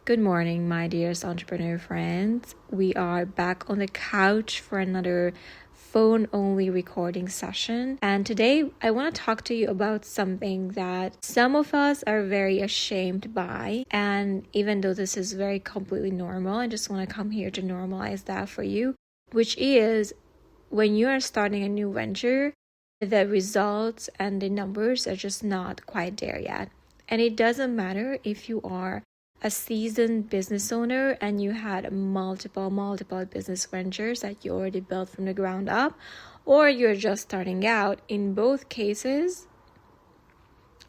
Good morning, my dearest entrepreneur friends. We are back on the couch for another phone-only recording session. And today I want to talk to you about something that some of us are very ashamed by. And even though this is very completely normal, I just want to come here to normalize that for you, which is when you are starting a new venture, the results and the numbers are just not quite there yet. And it doesn't matter if you are a seasoned business owner and you had multiple business ventures that you already built from the ground up, or you're just starting out. In both cases,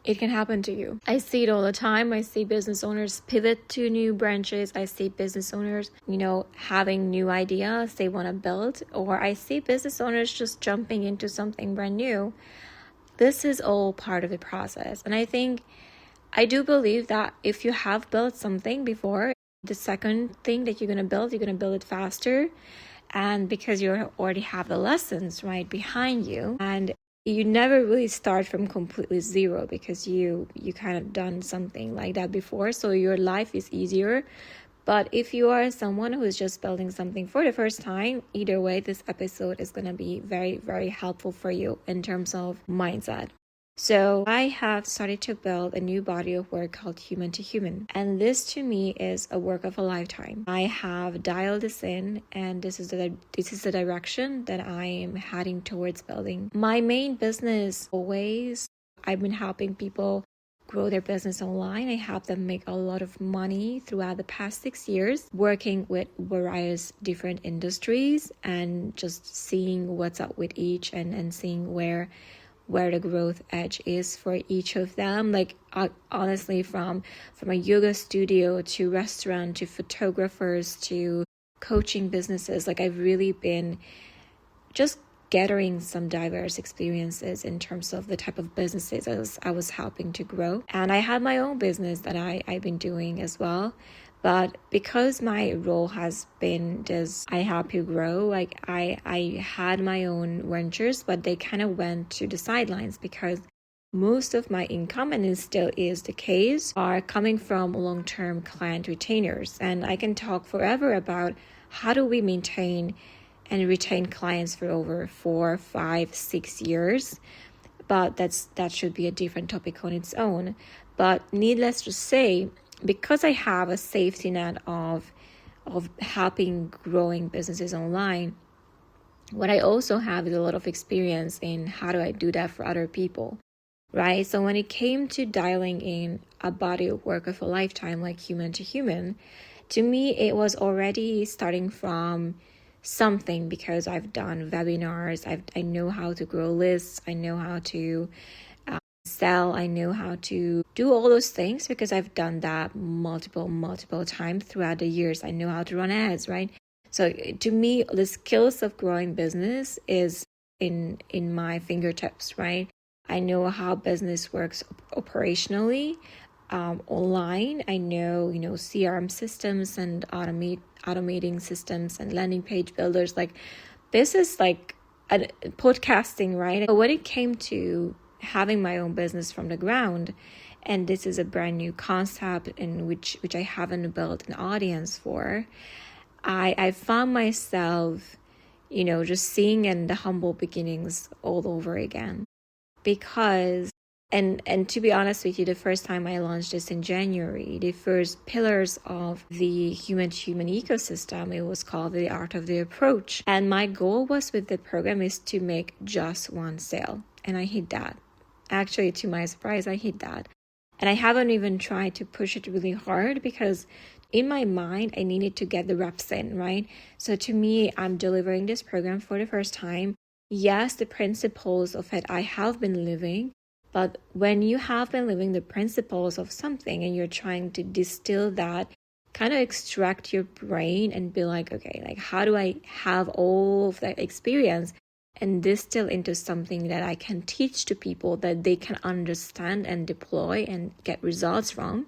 it can happen to you. I see it all the time. I see business owners pivot to new branches. I see business owners, having new ideas they want to build, or I see business owners just jumping into something brand new. This is all part of the process. And I do believe that if you have built something before, the second thing that you're going to build it faster. And because you already have the lessons right behind you, and you never really start from completely zero because you kind of done something like that before. So your life is easier. But if you are someone who is just building something for the first time, either way, this episode is going to be very, very helpful for you in terms of mindset. So I have started to build a new body of work called Human to Human. And this to me is a work of a lifetime. I have dialed this in, and this is the direction that I am heading towards building. My main business always, I've been helping people grow their business online. I help them make a lot of money throughout the past 6 years, working with various different industries and just seeing what's up with each and seeing where the growth edge is for each of them. Like honestly, from a yoga studio to restaurant to photographers to coaching businesses, like I've really been just gathering some diverse experiences in terms of the type of businesses I was helping to grow. And I had my own business that I've been doing as well. But because my role has been this, I help you grow, like I had my own ventures, but they kind of went to the sidelines because most of my income, and it still is the case, are coming from long-term client retainers. And I can talk forever about how do we maintain and retain clients for over 4, 5, 6 years. But that should be a different topic on its own. But needless to say, because I have a safety net of helping growing businesses online, what I also have is a lot of experience in how do I do that for other people, right? So when it came to dialing in a body of work of a lifetime like Human to Human, to me it was already starting from something because I've done webinars, I know how to grow lists, I know how to sell, I know how to do all those things because I've done that multiple times throughout the years. I know how to run ads, right? So to me, the skills of growing business is in my fingertips, right? I know how business works operationally, online. I know, CRM systems and automating systems and landing page builders. Like this is like podcasting, right? But when it came to having my own business from the ground, and this is a brand new concept in which I haven't built an audience for, I found myself, just seeing in the humble beginnings all over again. Because and to be honest with you, the first time I launched this in January, the first pillars of the human-to-human ecosystem, it was called The Art of the Approach. And my goal was with the program is to make just one sale. And I hit that. Actually, to my surprise, I hit that. And I haven't even tried to push it really hard because in my mind, I needed to get the reps in, right? So to me, I'm delivering this program for the first time. Yes, the principles of it I have been living, but when you have been living the principles of something and you're trying to distill that, kind of extract your brain and be like, okay, like how do I have all of that experience and distill into something that I can teach to people that they can understand and deploy and get results from?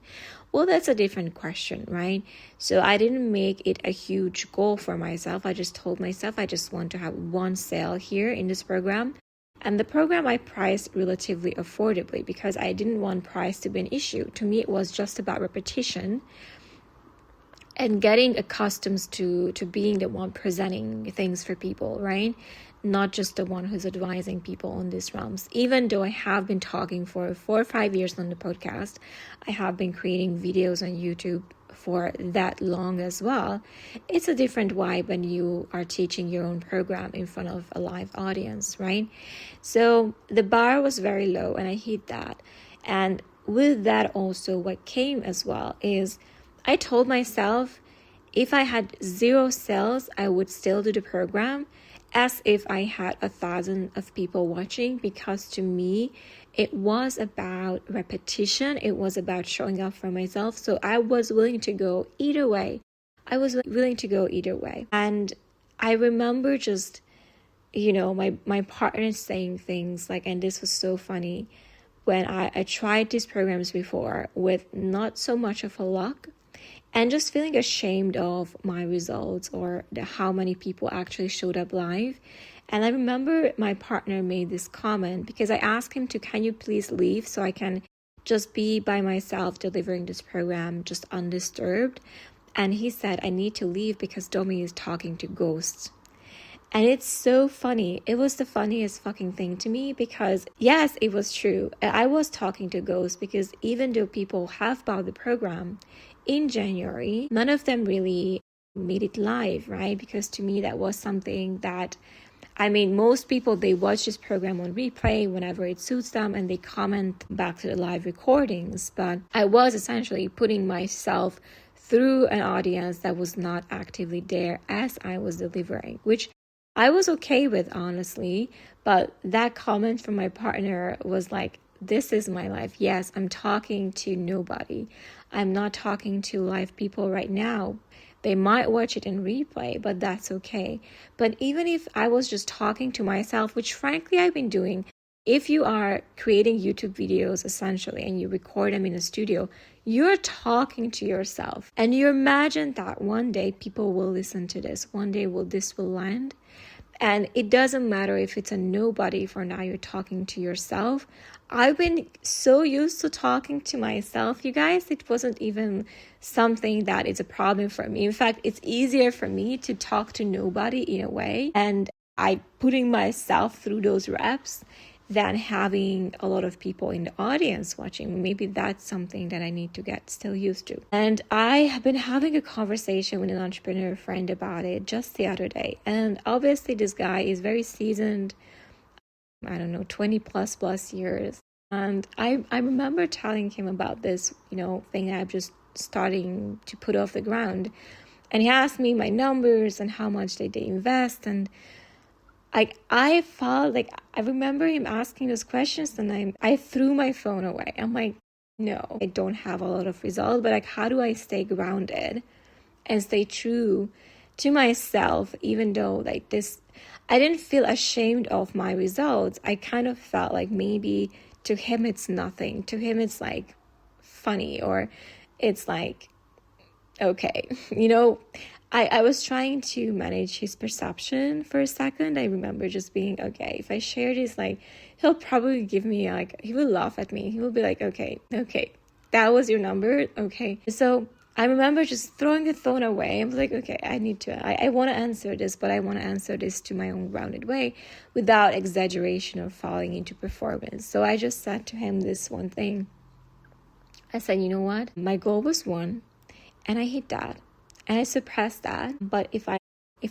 Well, that's a different question, right? So I didn't make it a huge goal for myself. I just told myself I just want to have one sale here in this program. And the program I priced relatively affordably because I didn't want price to be an issue. To me, it was just about repetition. and getting accustomed to being the one presenting things for people, right? Not just the one who's advising people on these realms. Even though I have been talking for 4 or 5 years on the podcast, I have been creating videos on YouTube for that long as well. It's a different vibe when you are teaching your own program in front of a live audience, right? So the bar was very low and I hit that. And with that also, what came as well is I told myself if I had 0 sales, I would still do the program as if I had 1,000 of people watching, because to me, it was about repetition. It was about showing up for myself. So I was willing to go either way. And I remember just, my partner saying things like, and this was so funny, when I tried these programs before with not so much of a luck, and just feeling ashamed of my results or how many people actually showed up live. And I remember my partner made this comment because I asked him can you please leave so I can just be by myself delivering this program just undisturbed. And he said, I need to leave because Domi is talking to ghosts. And it's so funny. It was the funniest fucking thing to me because yes, it was true. I was talking to ghosts because even though people have bought the program in January, none of them really made it live, right? Because to me, that was something that, most people, they watch this program on replay whenever it suits them and they comment back to the live recordings. But I was essentially putting myself through an audience that was not actively there as I was delivering, which I was okay with, honestly. But that comment from my partner was like, this is my life. Yes, I'm talking to nobody. I'm not talking to live people right now. They might watch it in replay, but that's okay. But even if I was just talking to myself, which frankly I've been doing, if you are creating YouTube videos essentially and you record them in a studio, you're talking to yourself. And you imagine that one day people will listen to this. One day this will land. And it doesn't matter if it's a nobody, for now you're talking to yourself. I've been so used to talking to myself, you guys. It wasn't even something that is a problem for me. In fact, it's easier for me to talk to nobody in a way. And I putting myself through those reps than having a lot of people in the audience watching. Maybe that's something that I need to get still used to. And I have been having a conversation with an entrepreneur friend about it just the other day. And obviously this guy is very seasoned, 20 plus years. And I remember telling him about this, thing I'm just starting to put off the ground. And he asked me my numbers and how much they invest. And I felt like I remember him asking those questions and I threw my phone away. I'm like, no, I don't have a lot of results, but how do I stay grounded and stay true to myself, even though I didn't feel ashamed of my results. I kind of felt like maybe to him it's nothing. To him it's like funny, or it's like, okay, I was trying to manage his perception for a second. I remember just being, okay, if I share this, he'll probably give me, he will laugh at me. He will be like, okay, that was your number. Okay. So I remember just throwing the phone away. I was like, okay, I want to answer this, but I want to answer this to my own grounded way without exaggeration or falling into performance. So I just said to him this one thing. I said, you know what? My goal was 1 and I hit that. And I suppressed that. But if I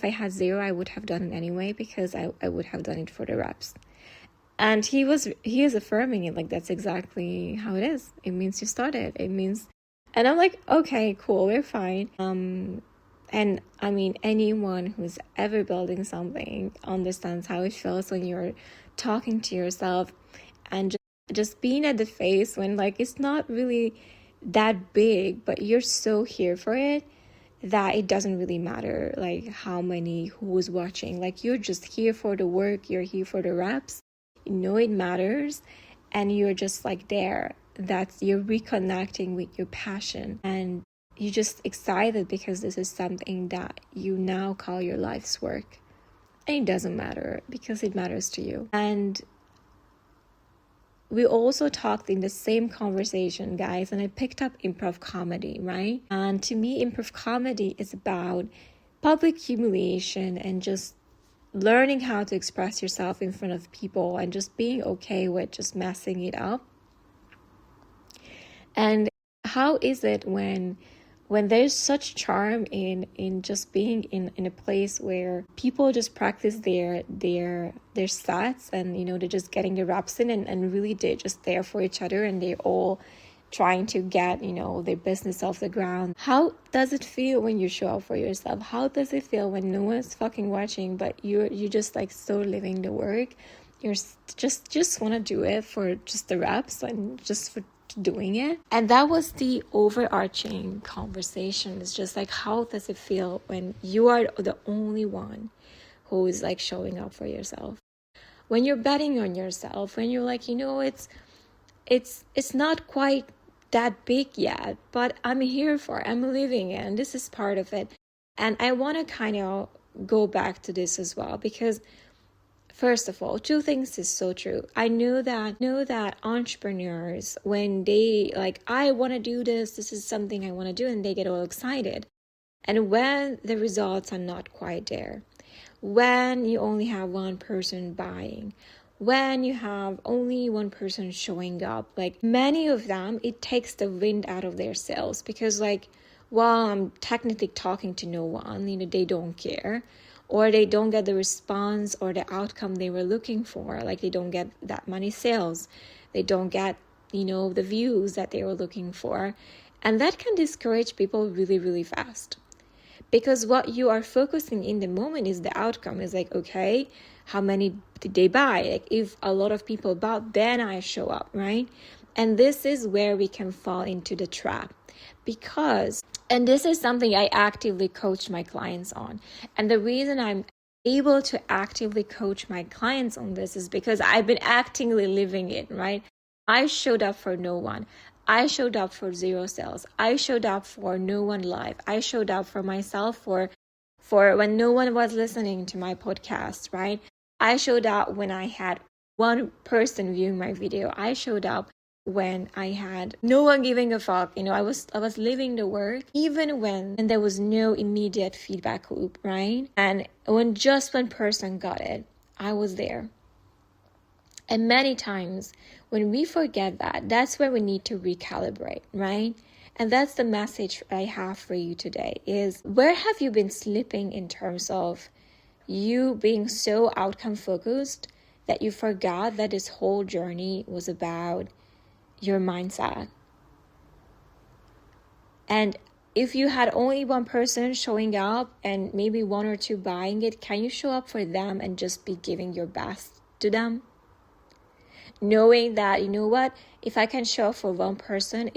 had 0, I would have done it anyway, because I would have done it for the reps. And he is affirming it, that's exactly how it is. It means you started. And I'm like, okay, cool, we're fine. And anyone who's ever building something understands how it feels when you're talking to yourself and just being at the face when it's not really that big, but you're so here for it that it doesn't really matter who's watching. You're just here for the work, you're here for the reps, it matters, and you're just there. That's, you're reconnecting with your passion, and you're just excited because this is something that you now call your life's work. And it doesn't matter because it matters to you. And we also talked in the same conversation, guys, and I picked up improv comedy, right? And to me, improv comedy is about public humiliation and just learning how to express yourself in front of people and just being okay with just messing it up. And how is it when there's such charm in just being in a place where people just practice their stats, and they're just getting the reps in, and really they're just there for each other, and they're all trying to get their business off the ground. How does it feel when you show up for yourself? How does it feel when no one's fucking watching, but you're just like so living the work? You're just want to do it for just the reps and just for doing it. And that was the overarching conversation. It's just like, how does it feel when you are the only one who is like showing up for yourself, when you're betting on yourself, when you're like, it's not quite that big yet, but I'm here for it. I'm living it, and this is part of it. And I want to kind of go back to this as well, because first of all, two things is so true. I know that entrepreneurs, when they like, I want to do this is something I want to do, and they get all excited. And when the results are not quite there, when you only have one person buying, when you have only one person showing up, like many of them, it takes the wind out of their sails, because like, well, I'm technically talking to no one, they don't care, or they don't get the response or the outcome they were looking for. Like they don't get that many sales, they don't get the views that they were looking for, and that can discourage people really, really fast. Because what you are focusing in the moment is the outcome. Is like, okay, how many did they buy? Like if a lot of people bought, then I show up, right? And this is where we can fall into the trap. And this is something I actively coach my clients on. And the reason I'm able to actively coach my clients on this is because I've been actively living it, right? I showed up for no one. I showed up for 0 sales. I showed up for no one live. I showed up for myself for when no one was listening to my podcast, right? I showed up when I had one person viewing my video. I showed up when I had no one giving a fuck. I was living the work, even when there was no immediate feedback loop, right? And when just one person got it, I was there. And many times when we forget that, that's where we need to recalibrate, right? And that's the message I have for you today is, where have you been slipping in terms of you being so outcome focused that you forgot that this whole journey was about your mindset? And if you had only one person showing up and maybe 1 or 2 buying it, can you show up for them and just be giving your best to them? Knowing that, if I can show up for one person,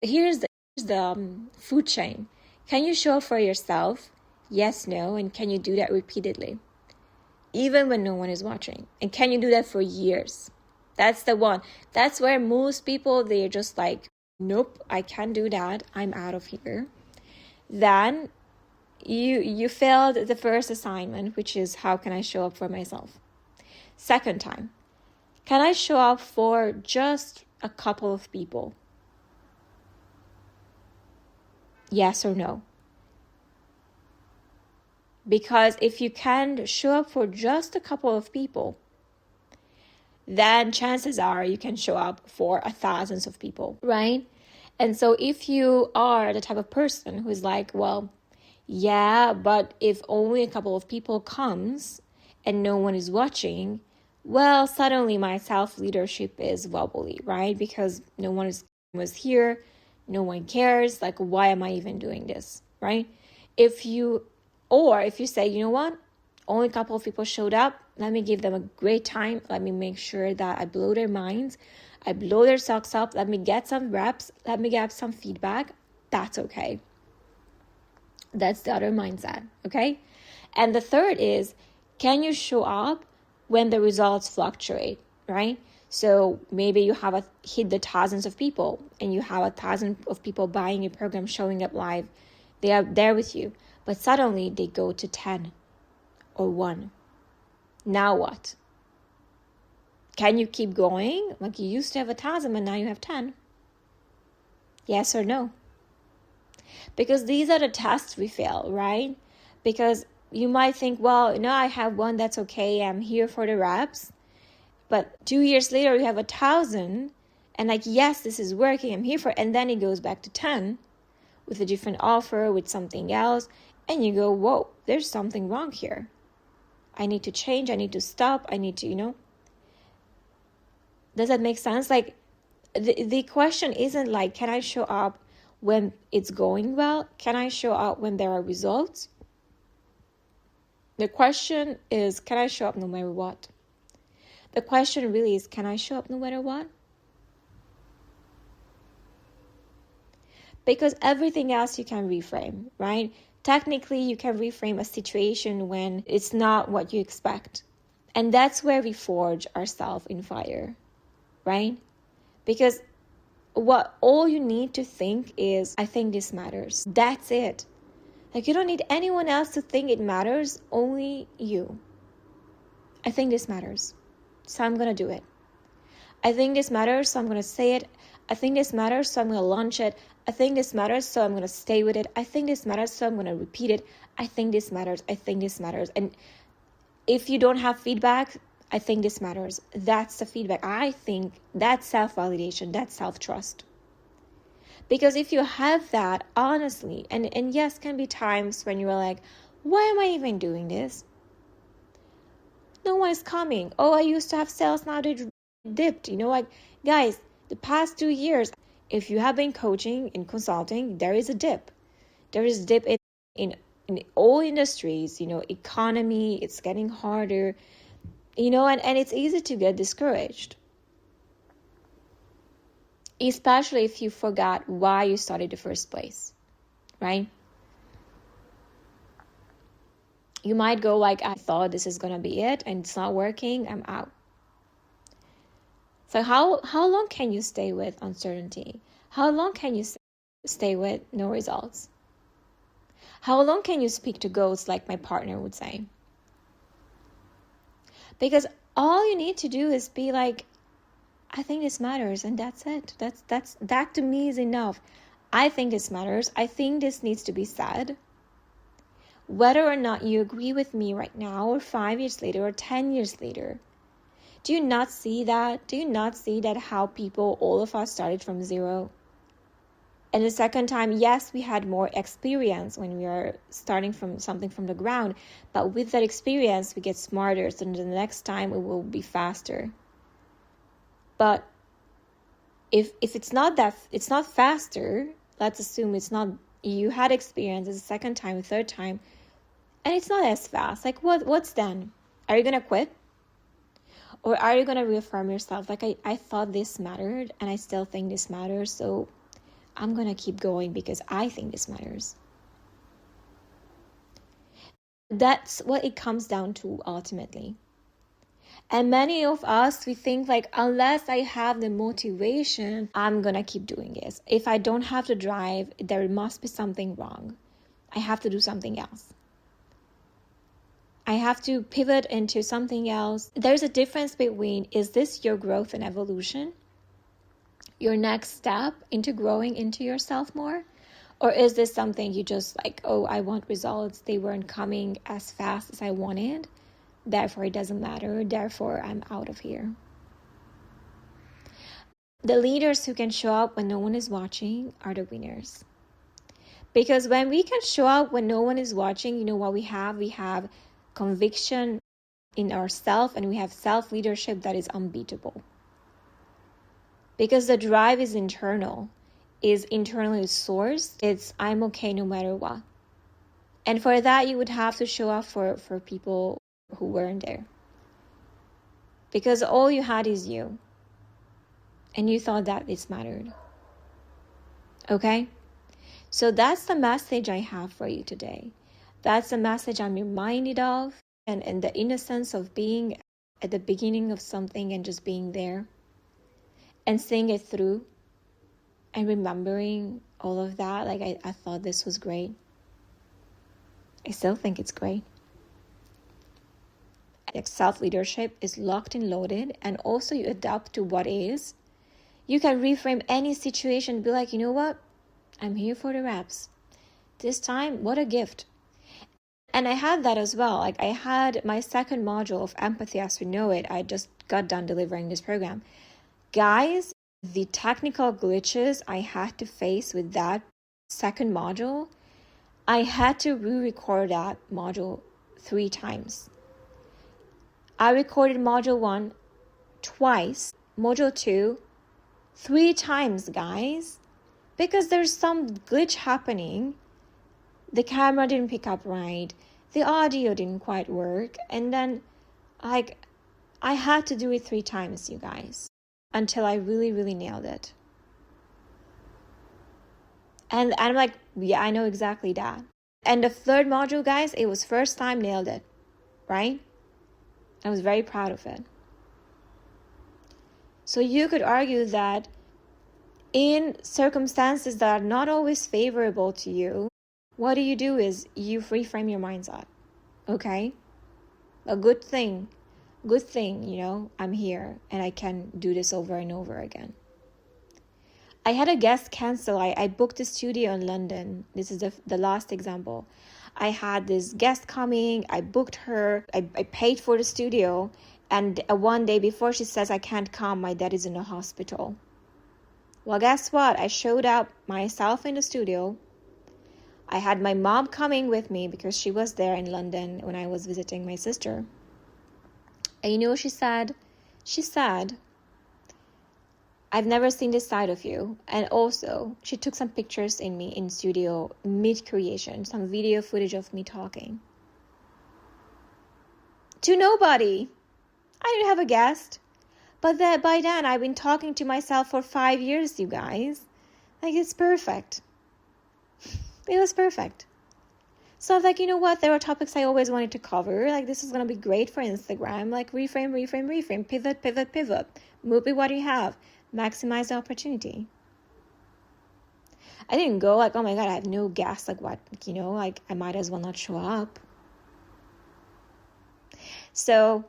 here's the food chain. Can you show up for yourself? Yes, no, and can you do that repeatedly? Even when no one is watching. And can you do that for years? That's the one. That's where most people, they're just like, nope, I can't do that. I'm out of here. Then you failed the first assignment, which is, how can I show up for myself? Second time, can I show up for just a couple of people? Yes or no? Because if you can show up for just a couple of people, then chances are you can show up for thousands of people, right? And so if you are the type of person who is like, well, yeah, but if only a couple of people comes and no one is watching, well, suddenly my self-leadership is wobbly, right? Because no one was here, no one cares. Like, why am I even doing this, right? If you say, you know what? Only a couple of people showed up. Let me give them a great time. Let me make sure that I blow their minds. I blow their socks up. Let me get some reps. Let me get some feedback. That's okay. That's the other mindset, okay? And the third is, can you show up when the results fluctuate, right? So maybe you have hit the thousands of people and you have 1,000 of people buying your program, showing up live. They are there with you, but suddenly they go to 10 or 1. Now what? Can you keep going? Like, you used to have 1,000, but now you have 10. Yes or no? Because these are the tests we fail, right? Because you might think, well, I have one, that's okay. I'm here for the reps. But 2 years later, you have 1,000. And like, yes, this is working. I'm here for it. And then it goes back to 10 with a different offer, with something else. And you go, whoa, there's something wrong here. I need to change. I need to stop. I need to, Does that make sense? Like, the question isn't like, can I show up when it's going well? Can I show up when there are results? The question is, can I show up no matter what? The question really is, can I show up no matter what? Because everything else you can reframe, right? Technically, you can reframe a situation when it's not what you expect. And that's where we forge ourselves in fire, right? Because all you need to think is, I think this matters. That's it. Like, you don't need anyone else to think it matters, only you. I think this matters, so I'm going to do it. I think this matters, so I'm going to say it. I think this matters, so I'm going to launch it. I think this matters, so I'm going to stay with it. I think this matters, so I'm going to repeat it. I think this matters. I think this matters. And if you don't have feedback, I think this matters. That's the feedback. I think that's self-validation. That's self-trust. Because if you have that, honestly, and yes, can be times when you're like, why am I even doing this? No one is coming. Oh, I used to have sales, now they dipped. Like, guys, the past 2 years, if you have been coaching and consulting, there is a dip. There is a dip in all industries, economy, it's getting harder, and it's easy to get discouraged. Especially if you forgot why you started in the first place, right? You might go like, I thought this is going to be it and it's not working, I'm out. So how long can you stay with uncertainty? How long can you stay with no results? How long can you speak to ghosts, like my partner would say? Because all you need to do is be like, I think this matters, and that's it. That to me is enough. I think this matters. I think this needs to be said. Whether or not you agree with me right now, or 5 years later, or 10 years later, do you not see that? Do you not see that how people, all of us, started from zero? And the second time, yes, we had more experience when we are starting from something from the ground, but with that experience, we get smarter. So the next time, it will be faster. But if it's not faster, let's assume it's not, you had experience the second time, the third time, and it's not as fast. Like, what's then? Are you going to quit? Or are you going to reaffirm yourself? Like, I thought this mattered, and I still think this matters, so I'm going to keep going because I think this matters. That's what it comes down to ultimately. And many of us, we think like, unless I have the motivation, I'm going to keep doing this. If I don't have the drive, there must be something wrong. I have to do something else. I have to pivot into something else. There's a difference between, is this your growth and evolution? Your next step into growing into yourself more? Or is this something you just like, oh, I want results. They weren't coming as fast as I wanted. Therefore, it doesn't matter. Therefore, I'm out of here. The leaders who can show up when no one is watching are the winners. Because when we can show up when no one is watching, what we have? We have conviction in ourselves, and we have self-leadership that is unbeatable. Because the drive is internal, is internally sourced. It's, I'm okay no matter what. And for that, you would have to show up for people who weren't there. Because all you had is you. And you thought that this mattered. Okay? So that's the message I have for you today. That's the message I'm reminded of. And the innocence of being at the beginning of something and just being there. And seeing it through. And remembering all of that. Like, I thought this was great. I still think it's great. like self-leadership is locked and loaded, and also you adapt to what is, you can reframe any situation, be like, you know what? I'm here for the reps. This time, what a gift. And I had that as well. Like I had my second module of empathy as we know it. I just got done delivering this program. Guys, the technical glitches I had to face with that second module, I had to re-record that module 3 times. I recorded module 1 twice, module 2 3 times, guys, because there's some glitch happening. The camera didn't pick up right, the audio didn't quite work, and then like I had to do it 3 times, you guys, until I really nailed it. And I'm like, yeah, I know exactly that. And the third module, guys, it was first time, nailed it, right? I was very proud of it. So you could argue that in circumstances that are not always favorable to you, what do is you reframe your mindset, okay? A good thing, you know, I'm here and I can do this over and over again. I had a guest cancel. I booked a studio in London. This is the last example. I had this guest coming. I booked her. I paid for the studio. And one day before she says, I can't come, my dad is in the hospital. Well, guess what? I showed up myself in the studio. I had my mom coming with me because she was there in London when I was visiting my sister. And you know what she said? She said, I've never seen this side of you. And also, she took some pictures in me in studio mid-creation, some video footage of me talking. To nobody. I didn't have a guest. But by then, I've been talking to myself for 5 years, you guys. Like, it's perfect. It was perfect. So I was like, you know what? There are topics I always wanted to cover. Like, this is going to be great for Instagram. Like, reframe, pivot. Move with what you have. Maximize the opportunity. I didn't go like, oh my God, I have no guests. Like, what? You know, like, I might as well not show up. So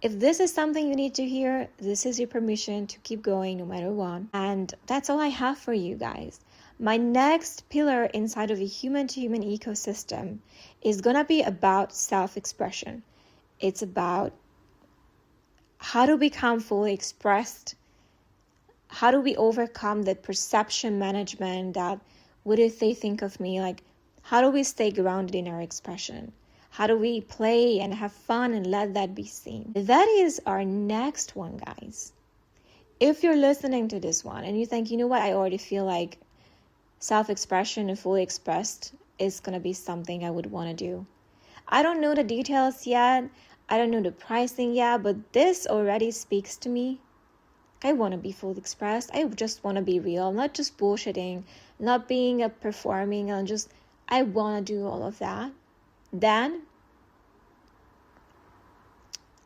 if this is something you need to hear, this is your permission to keep going no matter what. And that's all I have for you guys. My next pillar inside of a human-to-human ecosystem is going to be about self-expression. It's about how to become fully expressed. How do we overcome that perception management, that what if they think of me? Like, how do we stay grounded in our expression? How do we play and have fun and let that be seen? That is our next one, guys. If you're listening to this one and you think, you know what, I already feel like self-expression and fully expressed is going to be something I would want to do. I don't know the details yet. I don't know the pricing yet, but this already speaks to me. I want to be fully expressed. I just want to be real, not just bullshitting, not being a performing, and just, I want to do all of that. Then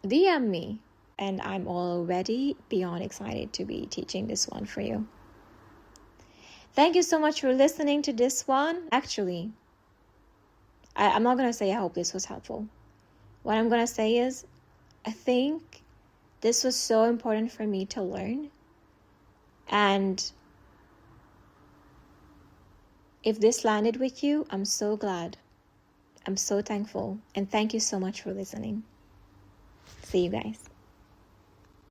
DM me, and I'm already beyond excited to be teaching this one for you. Thank you so much for listening to this one. Actually, I'm not going to say I hope this was helpful. What I'm going to say is, I think this was so important for me to learn. And if this landed with you, I'm so glad. I'm so thankful. And thank you so much for listening. See you guys.